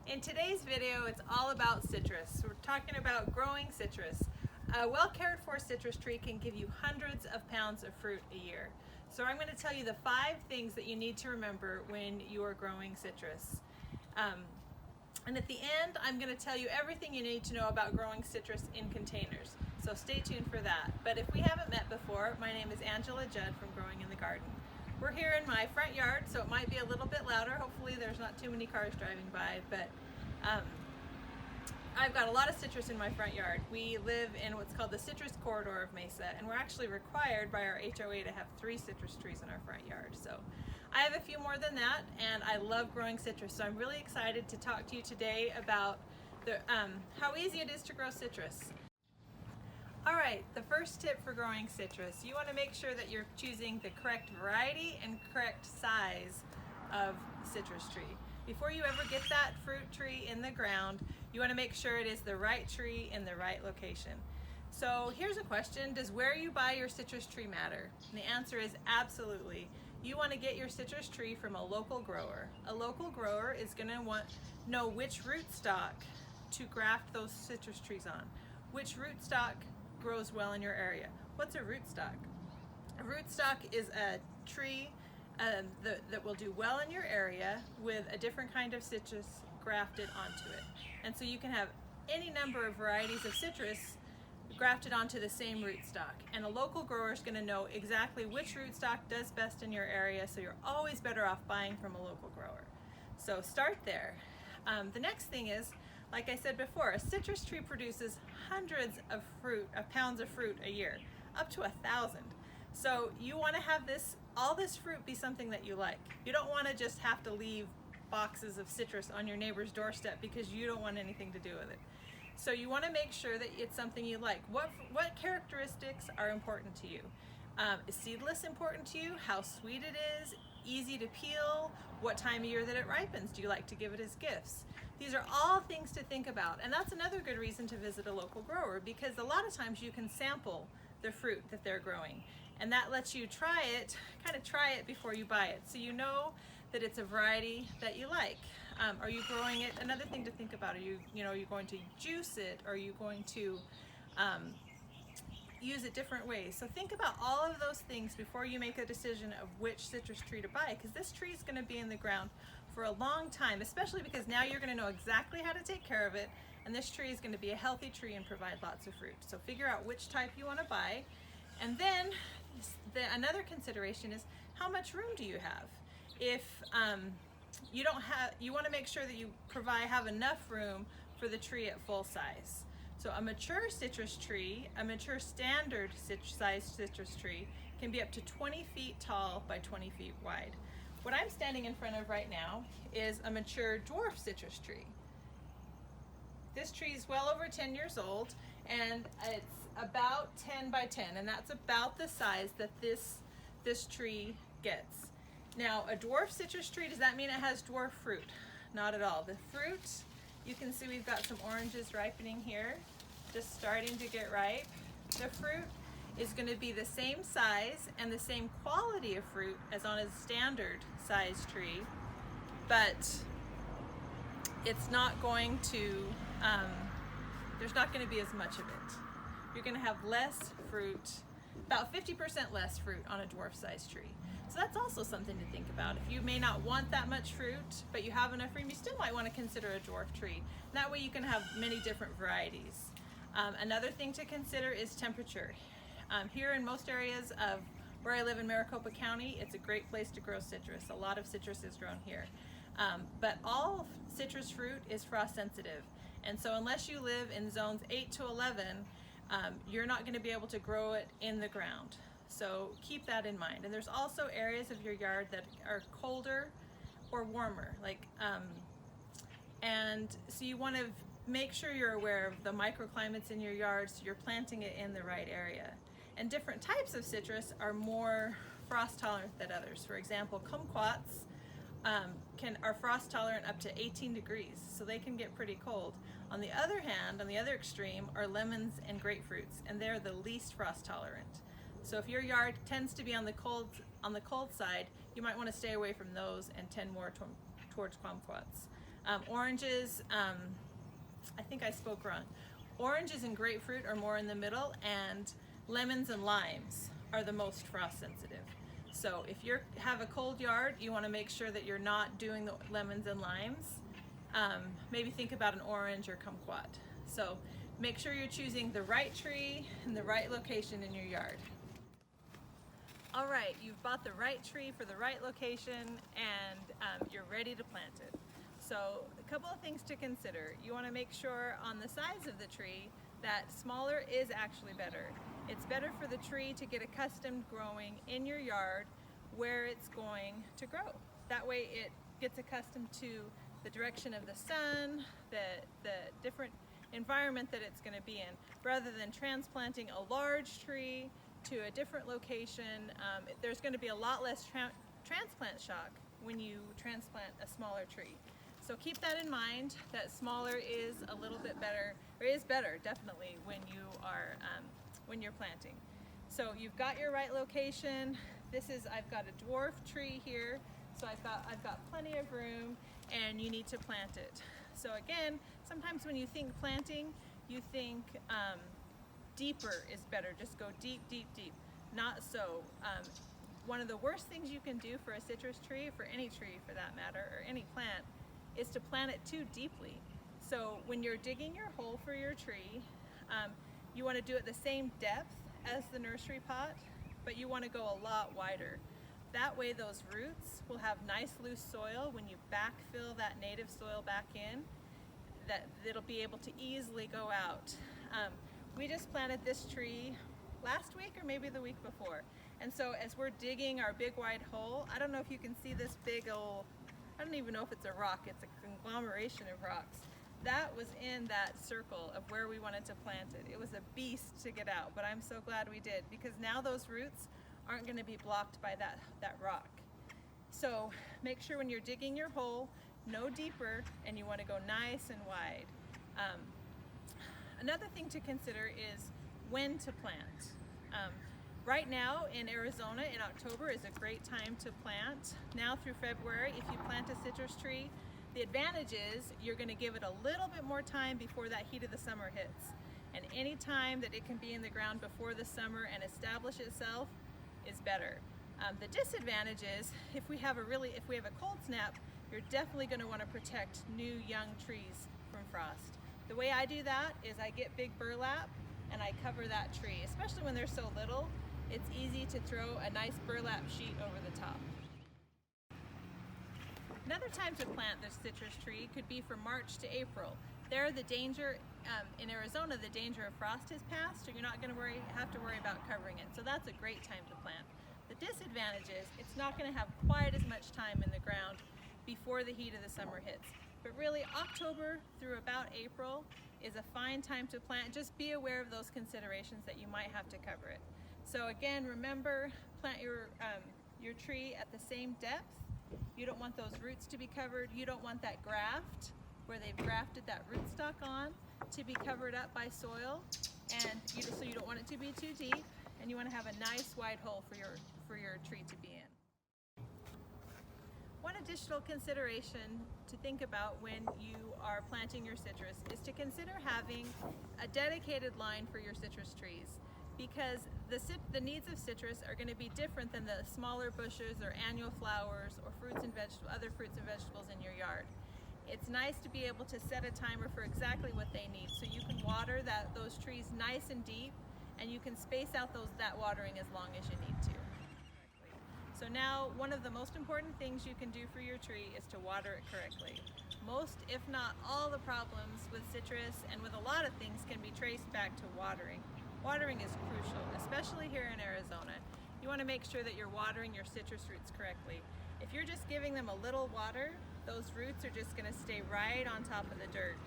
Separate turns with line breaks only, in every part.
In today's video, it's all about citrus. We're talking about growing citrus. A well cared for citrus tree can give you hundreds of pounds of fruit a year. So I'm going to tell you the 5 things that you need to remember when you are growing citrus. And at the end, I'm going to tell you everything you need to know about growing citrus in containers. So stay tuned for that. But if we haven't met before, my name is Judd from Growing in the Garden. We're here in my front yard, so it might be a little bit louder. Hopefully there's not too many cars driving by, but I've got a lot of citrus in my front yard. We live in what's called the citrus corridor of Mesa, and we're actually required by our HOA to have 3 citrus trees in our front yard. So I have a few more than that, and I love growing citrus. So I'm really excited to talk to you today about how easy it is to grow citrus. All right, the first tip for growing citrus, you want to make sure that you're choosing the correct variety and correct size of citrus tree. Before you ever get that fruit tree in the ground, you want to make sure it is the right tree in the right location. So here's a question, does where you buy your citrus tree matter? And the answer is absolutely. You want to get your citrus tree from a local grower. A local grower is going to know which rootstock to graft those citrus trees on. Which rootstock grows well in your area. What's a rootstock? A rootstock is a tree that will do well in your area with a different kind of citrus grafted onto it. And so you can have any number of varieties of citrus grafted onto the same rootstock. And a local grower is going to know exactly which rootstock does best in your area, so you're always better off buying from a local grower. So start there. The next thing is, like I said before, a citrus tree produces hundreds of pounds of fruit a year, up to 1,000. So you want to have all this fruit be something that you like. You don't want to just have to leave boxes of citrus on your neighbor's doorstep because you don't want anything to do with it. So you want to make sure that it's something you like. What characteristics are important to you? Is seedless important to you? How sweet it is? Easy to peel? What time of year that it ripens? Do you like to give it as gifts? These are all things to think about, and that's another good reason to visit a local grower, because a lot of times you can sample the fruit that they're growing, and that lets you try it before you buy it, so you know that it's a variety that you like. Are you growing it? Another thing to think about, are you going to juice it? Are you going to use it different ways? So think about all of those things before you make a decision of which citrus tree to buy, because this tree is going to be in the ground for a long time, especially because now you're going to know exactly how to take care of it, and this tree is going to be a healthy tree and provide lots of fruit. So figure out which type you want to buy, and then another consideration is how much room do you have? If you don't have, you want to make sure that you have enough room for the tree at full size. So a mature citrus tree, a mature standard sized citrus tree, can be up to 20 feet tall by 20 feet wide. What I'm standing in front of right now is a mature dwarf citrus tree. This tree is well over 10 years old, and it's about 10 by 10, and that's about the size that this tree gets. Now, a dwarf citrus tree, does that mean it has dwarf fruit? Not at all. The fruit, you can see we've got some oranges ripening here, just starting to get ripe. The fruit is going to be the same size and the same quality of fruit as on a standard size tree, but it's not going to, there's not going to be as much of it. You're going to have less fruit, about 50% less fruit on a dwarf size tree. So that's also something to think about. If you may not want that much fruit, but you have enough room, you still might want to consider a dwarf tree. That way you can have many different varieties. Another thing to consider is temperature. Here in most areas of where I live in Maricopa County, it's a great place to grow citrus. A lot of citrus is grown here. But all citrus fruit is frost sensitive. And so unless you live in zones 8 to 11, you're not going to be able to grow it in the ground. So keep that in mind. And there's also areas of your yard that are colder or warmer, and so you want to make sure you're aware of the microclimates in your yard so you're planting it in the right area. And different types of citrus are more frost tolerant than others. For example, kumquats are frost tolerant up to 18 degrees, so they can get pretty cold. On the other hand, on the other extreme, are lemons and grapefruits, and they're the least frost tolerant. So if your yard tends to be on the cold side, you might want to stay away from those and tend more towards kumquats. Oranges, I think I spoke wrong. Oranges and grapefruit are more in the middle, and lemons and limes are the most frost sensitive. So if you have a cold yard, you want to make sure that you're not doing the lemons and limes. Maybe think about an orange or kumquat. So make sure you're choosing the right tree and the right location in your yard. All right, you've bought the right tree for the right location, and you're ready to plant it. So a couple of things to consider. You want to make sure on the size of the tree that smaller is actually better. It's better for the tree to get accustomed growing in your yard where it's going to grow. That way it gets accustomed to the direction of the sun, the different environment that it's going to be in, rather than transplanting a large tree to a different location. There's going to be a lot less transplant shock when you transplant a smaller tree. So keep that in mind, that smaller is a little bit better, or is better definitely when you are when you're planting. So you've got your right location. I've got a dwarf tree here, so I've got plenty of room, and you need to plant it. So again, sometimes when you think planting, you think deeper is better. Just go deep, deep, deep. Not so. One of the worst things you can do for a citrus tree, for any tree for that matter, or any plant, is to plant it too deeply. So when you're digging your hole for your tree, you want to do it the same depth as the nursery pot, but you want to go a lot wider. That way those roots will have nice loose soil when you backfill that native soil back in, that it'll be able to easily go out. We just planted this tree last week or maybe the week before. And so as we're digging our big wide hole, I don't know if you can see this big old, I don't even know if it's a rock, it's a conglomeration of rocks. That was in that circle of where we wanted to plant it. It was a beast to get out, but I'm so glad we did, because now those roots aren't going to be blocked by that rock. So make sure when you're digging your hole, no deeper, and you want to go nice and wide. Another thing to consider is when to plant. Right now in Arizona in October is a great time to plant. Now through February, if you plant a citrus tree, the advantage is you're going to give it a little bit more time before that heat of the summer hits. And any time that it can be in the ground before the summer and establish itself is better. The disadvantage is if we have a cold snap, you're definitely going to want to protect new young trees from frost. The way I do that is I get big burlap and I cover that tree. Especially when they're so little, it's easy to throw a nice burlap sheet over the top. Another time to plant this citrus tree could be from March to April. There, the danger in Arizona, the danger of frost has passed, so you're not going to have to worry about covering it. So that's a great time to plant. The disadvantage is it's not going to have quite as much time in the ground before the heat of the summer hits. But really, October through about April is a fine time to plant. Just be aware of those considerations that you might have to cover it. So again, remember, plant your tree at the same depth. You don't want those roots to be covered. You don't want that graft, where they've grafted that rootstock on, to be covered up by soil. And so you don't want it to be too deep, and you want to have a nice wide hole for your tree to be in. One additional consideration to think about when you are planting your citrus is to consider having a dedicated line for your citrus trees, because the needs of citrus are going to be different than the smaller bushes or annual flowers or other fruits and vegetables in your yard. It's nice to be able to set a timer for exactly what they need, so you can water those trees nice and deep, and you can space out that watering as long as you need to. So now, one of the most important things you can do for your tree is to water it correctly. Most, if not all, the problems with citrus and with a lot of things can be traced back to watering. Watering is crucial, especially here in Arizona. You want to make sure that you're watering your citrus roots correctly. If you're just giving them a little water, those roots are just going to stay right on top of the dirt.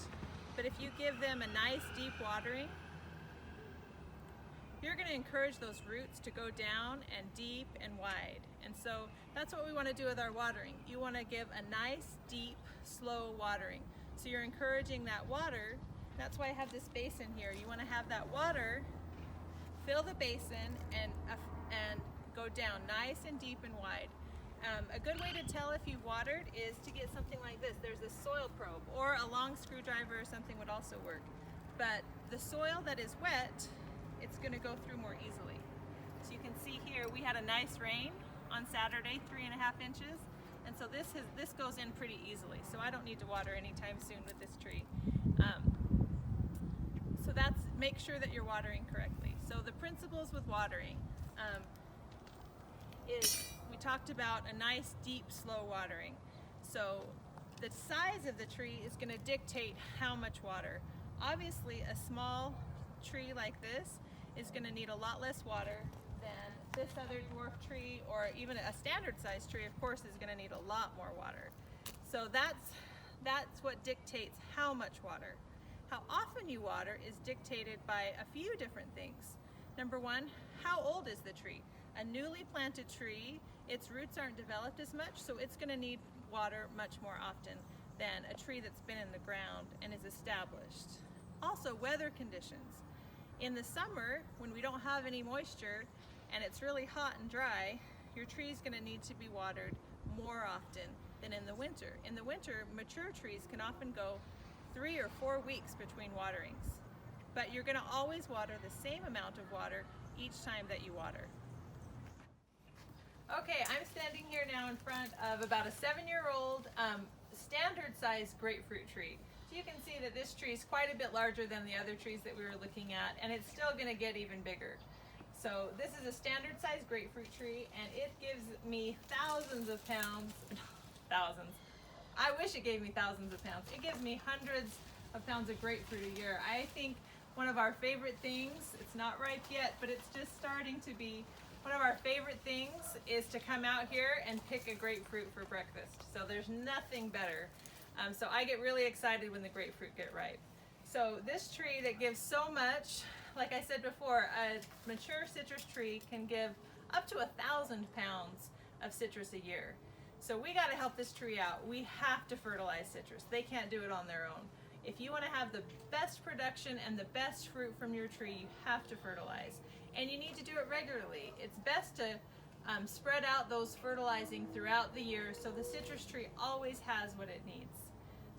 But if you give them a nice deep watering, you're going to encourage those roots to go down and deep and wide. And so that's what we want to do with our watering. You want to give a nice, deep, slow watering. So you're encouraging that water. That's why I have this basin here. You want to have that water fill the basin and go down nice and deep and wide. A good way to tell if you've watered is to get something like this. There's a soil probe, or a long screwdriver or something would also work. But the soil that is wet, it's going to go through more easily. So you can see here we had a nice rain on Saturday, 3.5 inches, and so this goes in pretty easily. So I don't need to water anytime soon with this tree. So make sure that you're watering correctly. So the principles with watering is we talked about a nice, deep, slow watering. So the size of the tree is going to dictate how much water. Obviously, a small tree like this is going to need a lot less water than this other dwarf tree, or even a standard size tree, of course, is going to need a lot more water. So that's what dictates how much water. How often you water is dictated by a few different things. Number one, how old is the tree? A newly planted tree, its roots aren't developed as much, so it's going to need water much more often than a tree that's been in the ground and is established. Also, weather conditions. In the summer, when we don't have any moisture and it's really hot and dry, your tree is going to need to be watered more often than in the winter. In the winter, mature trees can often go 3 or 4 weeks between waterings. But you're going to always water the same amount of water each time that you water. Okay, I'm standing here now in front of about a 7-year-old standard size grapefruit tree. So you can see that this tree is quite a bit larger than the other trees that we were looking at, and it's still going to get even bigger. So this is a standard size grapefruit tree, and it gives me thousands of pounds. Thousands. I wish it gave me thousands of pounds. It gives me hundreds of pounds of grapefruit a year. I think one of our favorite things, it's not ripe yet, but it's just starting to be, one of our favorite things is to come out here and pick a grapefruit for breakfast. So there's nothing better. So I get really excited when the grapefruit get ripe. So this tree that gives so much, like I said before, a mature citrus tree can give up to 1,000 pounds of citrus a year. So we got to help this tree out. We have to fertilize citrus. They can't do it on their own. If you want to have the best production and the best fruit from your tree, you have to fertilize. And you need to do it regularly. It's best to spread out those fertilizing throughout the year so the citrus tree always has what it needs.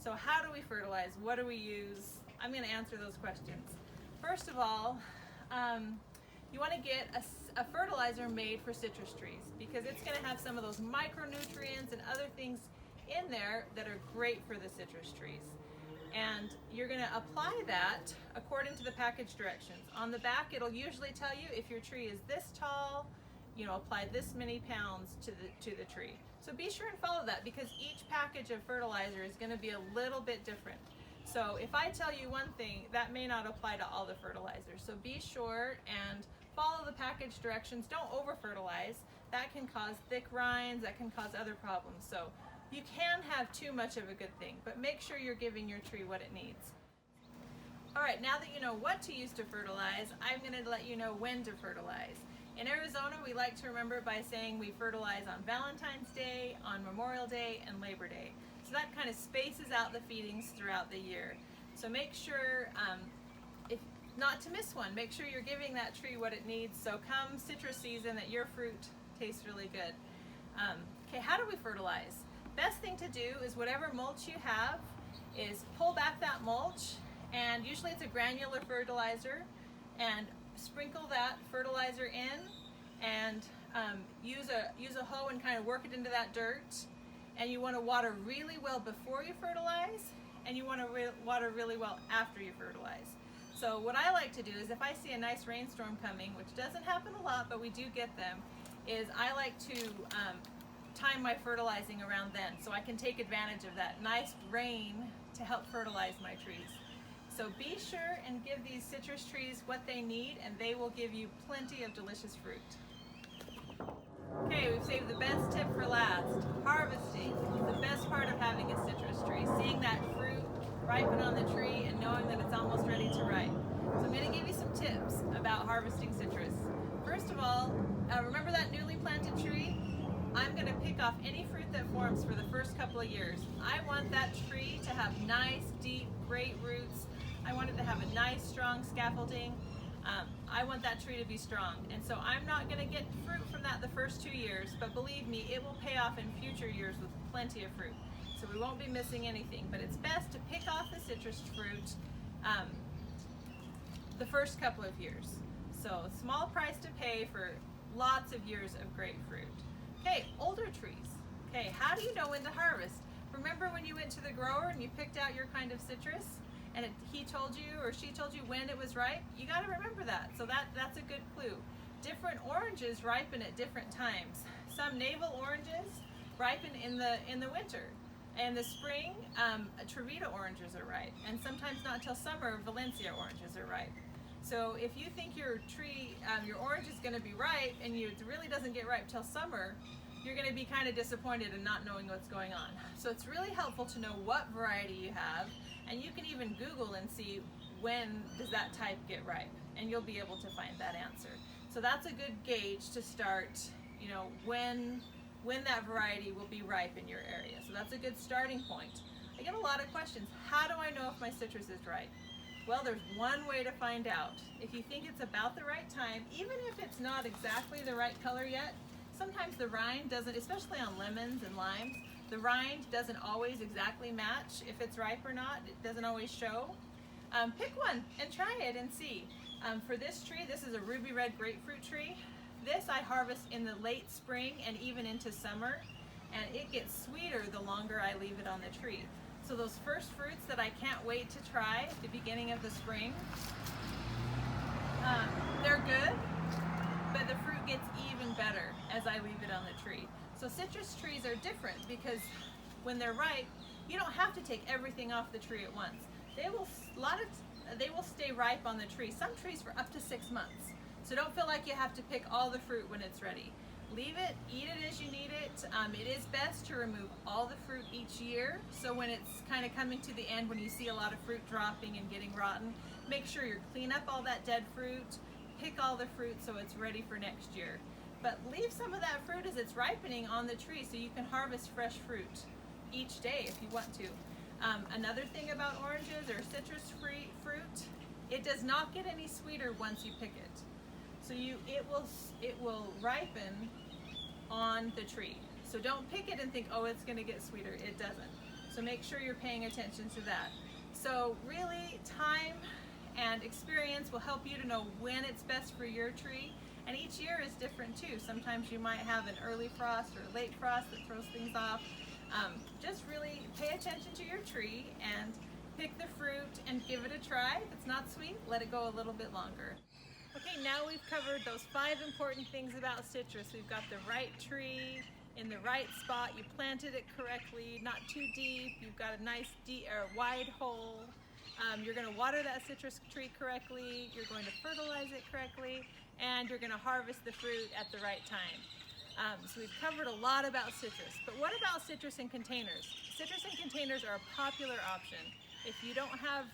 So how do we fertilize? What do we use? I'm going to answer those questions. First of all, you want to get a fertilizer made for citrus trees, because it's going to have some of those micronutrients and other things in there that are great for the citrus trees. And you're going to apply that according to the package directions. On the back, it'll usually tell you if your tree is this tall, apply this many pounds to the tree. So be sure and follow that, because each package of fertilizer is going to be a little bit different. So if I tell you one thing, that may not apply to all the fertilizers. So be sure and follow the package directions. Don't over-fertilize. That can cause thick rinds, that can cause other problems. So you can have too much of a good thing, but make sure you're giving your tree what it needs. All right, now that you know what to use to fertilize, I'm going to let you know when to fertilize. In Arizona, we like to remember by saying we fertilize on Valentine's Day, on Memorial Day, and Labor Day. So that kind of spaces out the feedings throughout the year. So make sure, if not to miss one, make sure you're giving that tree what it needs, so come citrus season that your fruit tastes really good. Okay, how do we fertilize? Best thing to do is whatever mulch you have is pull back that mulch, and usually it's a granular fertilizer, and sprinkle that fertilizer in, and use a hoe and kind of work it into that dirt. And you want to water really well before you fertilize, and you want to water really well after you fertilize. So what I like to do is, if I see a nice rainstorm coming, which doesn't happen a lot, but we do get them, is I like to time my fertilizing around then, so I can take advantage of that nice rain to help fertilize my trees. So be sure and give these citrus trees what they need, and they will give you plenty of delicious fruit. Okay, we've saved the best tip for last. Harvesting is the best part of having a citrus tree. Seeing that fruit ripen on the tree and knowing that it's almost ready to ripe. So I'm going to give you some tips about harvesting citrus. First of all, remember that newly planted tree? I'm going to pick off any fruit that forms for the first couple of years. I want that tree to have nice, deep, great roots. I want it to have a nice, strong scaffolding. I want that tree to be strong. And so I'm not gonna get fruit from that the first 2 years, but believe me, it will pay off in future years with plenty of fruit. So we won't be missing anything, but it's best to pick off the citrus fruit the first couple of years. So small price to pay for lots of years of great fruit. Okay, older trees. Okay, how do you know when to harvest? Remember when you went to the grower and you picked out your kind of citrus and he told you or she told you when it was ripe? You got to remember that. So that's a good clue. Different oranges ripen at different times. Some navel oranges ripen in the winter. In the spring, Trevita oranges are ripe, and sometimes not till summer, Valencia oranges are ripe. So if you think your tree, your orange is going to be ripe and it really doesn't get ripe till summer, you're going to be kind of disappointed and not knowing what's going on. So it's really helpful to know what variety you have, and you can even Google and see when does that type get ripe, and you'll be able to find that answer. So that's a good gauge to start, you know, when that variety will be ripe in your area. So that's a good starting point. I get a lot of questions. How do I know if my citrus is ripe? Well, there's one way to find out. If you think it's about the right time, even if it's not exactly the right color yet, sometimes the rind doesn't, especially on lemons and limes, the rind doesn't always exactly match if it's ripe or not. It doesn't always show. Pick one and try it and see. For this tree, this is a ruby red grapefruit tree. This I harvest in the late spring and even into summer, and it gets sweeter the longer I leave it on the tree. So those first fruits that I can't wait to try at the beginning of the spring, they're good, but the fruit gets even better as I leave it on the tree. So citrus trees are different because when they're ripe, you don't have to take everything off the tree at once. They will stay ripe on the tree, some trees for up to 6 months. So don't feel like you have to pick all the fruit when it's ready. Leave it, eat it as you need it. It is best to remove all the fruit each year. So when it's kind of coming to the end, when you see a lot of fruit dropping and getting rotten, make sure you clean up all that dead fruit, pick all the fruit so it's ready for next year. But leave some of that fruit as it's ripening on the tree so you can harvest fresh fruit each day if you want to. Another thing about oranges or citrus-free fruit, it does not get any sweeter once you pick it. So it will ripen on the tree. So don't pick it and think, oh, it's going to get sweeter. It doesn't. So make sure you're paying attention to that. So really, time and experience will help you to know when it's best for your tree. And each year is different too. Sometimes you might have an early frost or a late frost that throws things off. Just really pay attention to your tree and pick the fruit and give it a try. If it's not sweet, let it go a little bit longer. Okay, now we've covered those 5 important things about citrus. We've got the right tree in the right spot. You planted it correctly, not too deep. You've got a nice wide hole. You're going to water that citrus tree correctly. You're going to fertilize it correctly, and you're going to harvest the fruit at the right time. So we've covered a lot about citrus. But what about citrus in containers? Citrus in containers are a popular option. If you don't have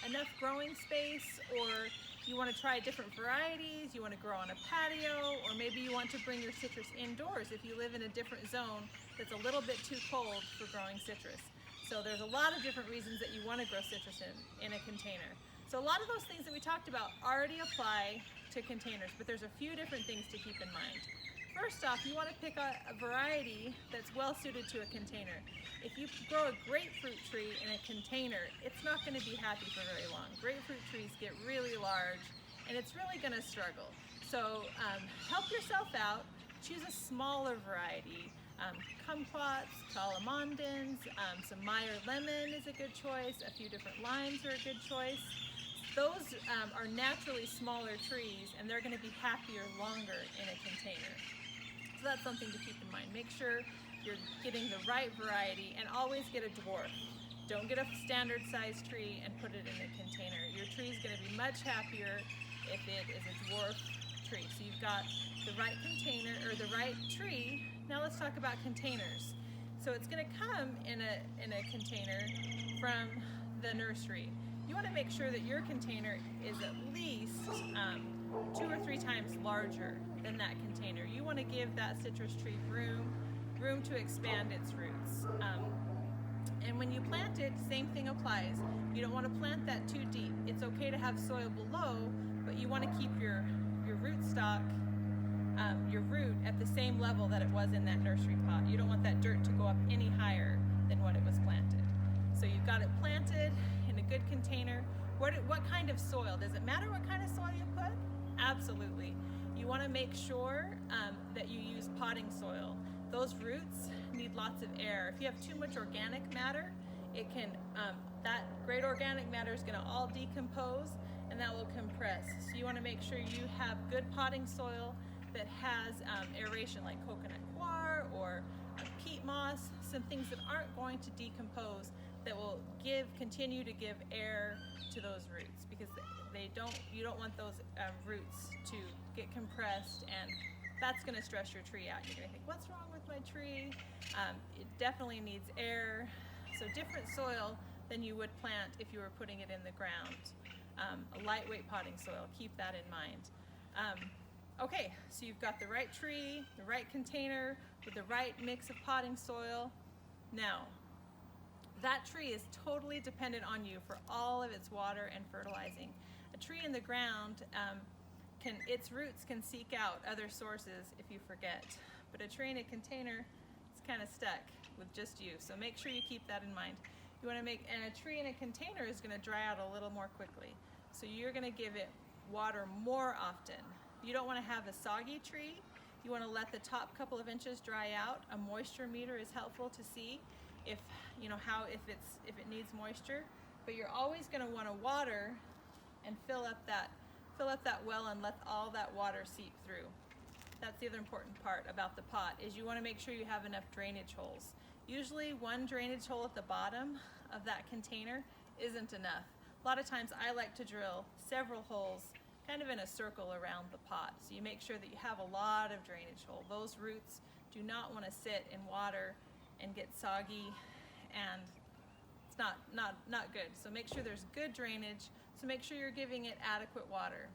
enough growing space, or you want to try different varieties, you want to grow on a patio, or maybe you want to bring your citrus indoors if you live in a different zone that's a little bit too cold for growing citrus. So there's a lot of different reasons that you want to grow citrus in a container. So a lot of those things that we talked about already apply to containers, but there's a few different things to keep in mind. First off, you want to pick a variety that's well suited to a container. If you grow a grapefruit tree in a container, it's not going to be happy for very long. Grapefruit trees get really large, and it's really going to struggle. So help yourself out. Choose a smaller variety. Kumquats, calamondins, some Meyer lemon is a good choice. A few different limes are a good choice. Those are naturally smaller trees, and they're going to be happier longer in a container. So that's something to keep in mind. Make sure you're getting the right variety, and always get a dwarf. Don't get a standard size tree and put it in a container. Your tree is going to be much happier if it is a dwarf tree. So you've got the right container or the right tree. Now let's talk about containers. So it's going to come in a container from the nursery. You want to make sure that your container is at least 2 or 3 times larger than that container. You want to give that citrus tree room to expand its roots. And when you plant it, same thing applies. You don't want to plant that too deep. It's okay to have soil below, but but you want to keep your rootstock, your root at the same level that it was in that nursery pot. You don't want that dirt to go up any higher than what it was planted. So you've got it planted in a good container. What kind of soil? Does it matter what kind of soil you put? Absolutely. You want to make sure that you use potting soil. Those roots need lots of air. If you have too much organic matter, it can that great organic matter is going to all decompose, and that will compress. So you want to make sure you have good potting soil that has aeration, like coconut coir or peat moss, some things that aren't going to decompose, that will continue to give air to those roots, because you don't want those roots to get compressed, and that's going to stress your tree out. You're going to think, what's wrong with my tree? It definitely needs air. So different soil than you would plant if you were putting it in the ground. A lightweight potting soil, keep that in mind. Okay, so you've got the right tree, the right container, with the right mix of potting soil. Now, that tree is totally dependent on you for all of its water and fertilizing. A tree in the ground, its roots can seek out other sources if you forget. But a tree in a container, it's kind of stuck with just you. So make sure you keep that in mind. You want to and a tree in a container is going to dry out a little more quickly. So you're going to give it water more often. You don't want to have a soggy tree. You want to let the top couple of inches dry out. A moisture meter is helpful to see if it needs moisture. But you're always going to want to water and fill up that well and let all that water seep through. That's the other important part about the pot, is you want to make sure you have enough drainage holes. Usually one drainage hole at the bottom of that container isn't enough. A lot of times I like to drill several holes kind of in a circle around the pot, so you make sure that you have a lot of drainage hole. Those roots do not want to sit in water and get soggy, and it's not good. So make sure there's good drainage. So make sure you're giving it adequate water.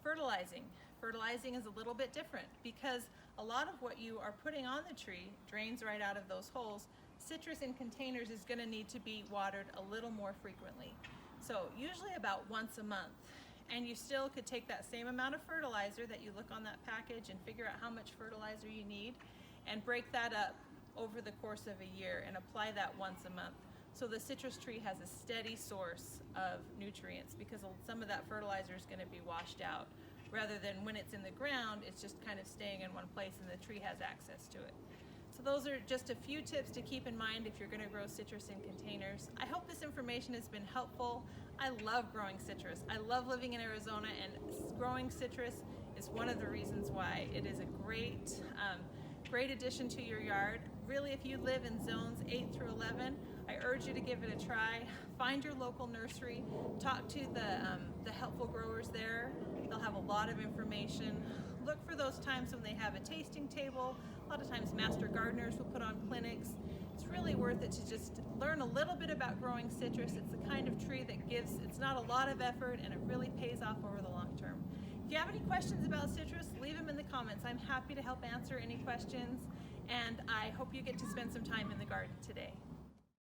Fertilizing. Fertilizing is a little bit different, because a lot of what you are putting on the tree drains right out of those holes. Citrus in containers is going to need to be watered a little more frequently. So usually about once a month. And you still could take that same amount of fertilizer that you look on that package and figure out how much fertilizer you need, and break that up over the course of a year and apply that once a month. So the citrus tree has a steady source of nutrients, because some of that fertilizer is going to be washed out, rather than when it's in the ground, it's just kind of staying in one place and the tree has access to it. So those are just a few tips to keep in mind if you're going to grow citrus in containers. I hope this information has been helpful. I love growing citrus. I love living in Arizona, and growing citrus is one of the reasons why it is a great addition to your yard. Really, if you live in zones 8 through 11, I urge you to give it a try. Find your local nursery. Talk to the helpful growers there. They'll have a lot of information. Look for those times when they have a tasting table. A lot of times master gardeners will put on clinics. It's really worth it to just learn a little bit about growing citrus. It's the kind of tree that it's not a lot of effort, and it really pays off over the long term. If you have any questions about citrus, leave them in the comments. I'm happy to help answer any questions, and I hope you get to spend some time in the garden today.